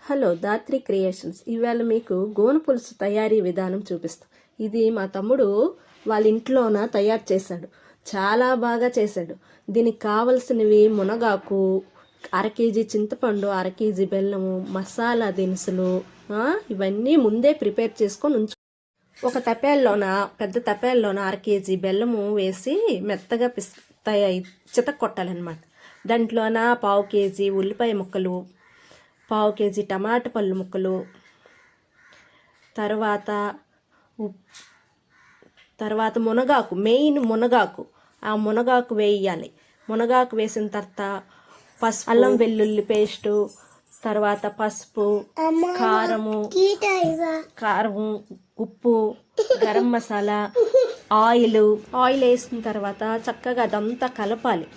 Hello Dhatri creations. ఇవాళ మీకు గోను పులుసు తయారీ విధానం చూపిస్తాం. ఇది మా తమ్ముడు వాళ్ళ ఇంట్లోన తయారు చేశాడు. చాలా బాగా చేశాడు. దీనికి కావలసినవి మునగాకు, 1/2 కేజీ చింతపండు, 1/2 కేజీ బెల్లము, మసాలా దినుసులు, ఇవన్నీ ముందే ప్రిపేర్ చేసుకొని ఉంచు. ఒక తపేల్లోన, పెద్ద తపేల్లోన 1/2 కేజీ బెల్లము వేసి మెత్తగా చితక్కొట్టాలన్నమాట. దాంట్లోన 1/2 కేజీ ఉల్లిపాయ ముక్కలు, 1/2 కేజీ టమాటా పళ్ళు ముక్కలు, తర్వాత మునగాకు, మెయిన్ మునగాకు. ఆ మునగాకు వేయాలి. మునగాకు వేసిన తర్వాత పసుపు, అల్లం వెల్లుల్లి పేస్టు, తర్వాత పసుపు, కారము, ఉప్పు, గరం మసాలా, ఆయిల్ వేసిన తర్వాత చక్కగా అదంతా కలపాలి.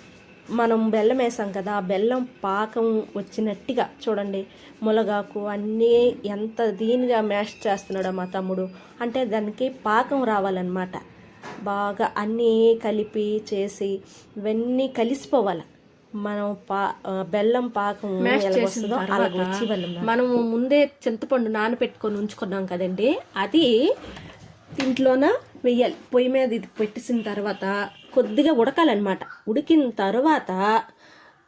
మనం బెల్లం వేసాం కదా, ఆ బెల్లం పాకం వచ్చినట్టుగా చూడండి. మునగాకు అన్నీ ఎంత దీనిగా మ్యాష్ చేస్తున్నాడో మా తమ్ముడు. అంటే దానికి పాకం రావాలన్నమాట. బాగా అన్నీ కలిపి చేసి ఇవన్నీ కలిసిపోవాలి. మనం బెల్లం పాకం వస్తుందో అలాగ వచ్చి మనము ముందే చింతపండు నానబెట్టుకొని ఉంచుకున్నాం కదండి, అది దీంట్లోన వెయ్యాలి. పొయ్యి మీద ఇది పెట్టేసిన తర్వాత కొద్దిగా ఉడకాలన్నమాట. ఉడికిన తర్వాత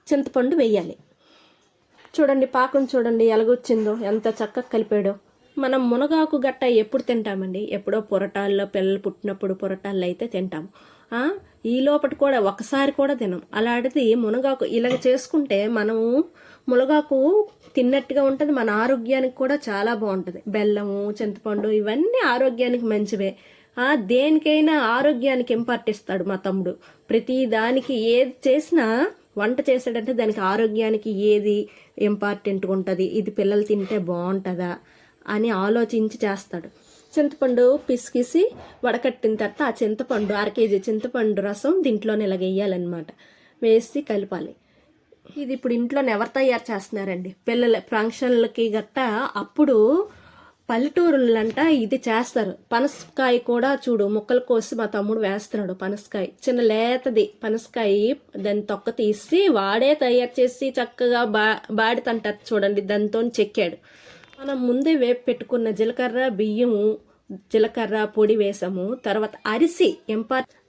చింతపండు వెయ్యాలి. చూడండి పాకం చూడండి ఎలాగొచ్చిందో, ఎంత చక్కగా కలిపాడో. మనం మునగాకు గట్ట ఎప్పుడు తింటామండి? ఎప్పుడో పొరటాల్లో, పిల్లలు పుట్టినప్పుడు పొరటాల్లో అయితే తింటాము. ఈ లోపటి కూడా ఒకసారి కూడా తినం. అలాంటిది మునగాకు ఇలాగ చేసుకుంటే మనము మునగాకు తిన్నట్టుగా ఉంటుంది. మన ఆరోగ్యానికి కూడా చాలా బాగుంటుంది. బెల్లము, చింతపండు ఇవన్నీ ఆరోగ్యానికి మంచివే. దేనికైనా ఆరోగ్యానికి ఇంపార్టిస్తాడు మా తమ్ముడు. ప్రతి దానికి ఏది చేసినా, వంట చేసాడంటే దానికి ఆరోగ్యానికి ఏది ఇంపార్టెంట్గా ఉంటుంది, ఇది పిల్లలు తింటే బాగుంటుందా అని ఆలోచించి చేస్తాడు. చింతపండు పిసికిసి వడకట్టిన తర్వాత ఆ చింతపండు 1/2 కేజీ చింతపండు రసం దీంట్లోనే ఇలా వేయాలన్నమాట. వేసి కలపాలి. ఇది ఇప్పుడు ఇంట్లో ఎవరు తయారు చేస్తున్నారండి? పిల్లల ఫంక్షన్లకి గట్టా అప్పుడు పల్లెటూరులంట ఇది చేస్తారు. పనసకాయ కూడా చూడు ముక్కలు కోసి మా తమ్ముడు వేస్తున్నాడు. పనసకాయ చిన్న లేతది పనసకాయ, దాన్ని తొక్క తీసి వాడే తయారు చేసి చక్కగా బాడితంటారు చూడండి, దాంతో చెక్కాడు. మనం ముందే వేపు పెట్టుకున్న జీలకర్ర, బియ్యము, జీలకర్ర పొడి వేసాము. తర్వాత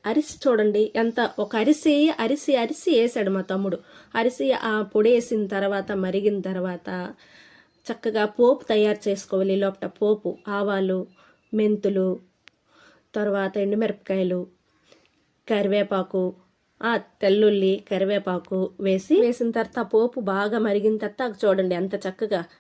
అరిసి చూడండి ఎంత, ఒక అరిసి వేసాడు మా తమ్ముడు. అరిసి ఆ పొడి వేసిన తర్వాత మరిగిన తర్వాత చక్కగా పోపు తయారు చేసుకోవాలి. లోపల పోపు ఆవాలు, మెంతులు, తర్వాత ఎండుమిరపకాయలు, కరివేపాకు, తెల్లుల్లి, కరివేపాకు వేసిన తర్వాత పోపు బాగా మరిగిన తర్వాత చూడండి ఎంత చక్కగా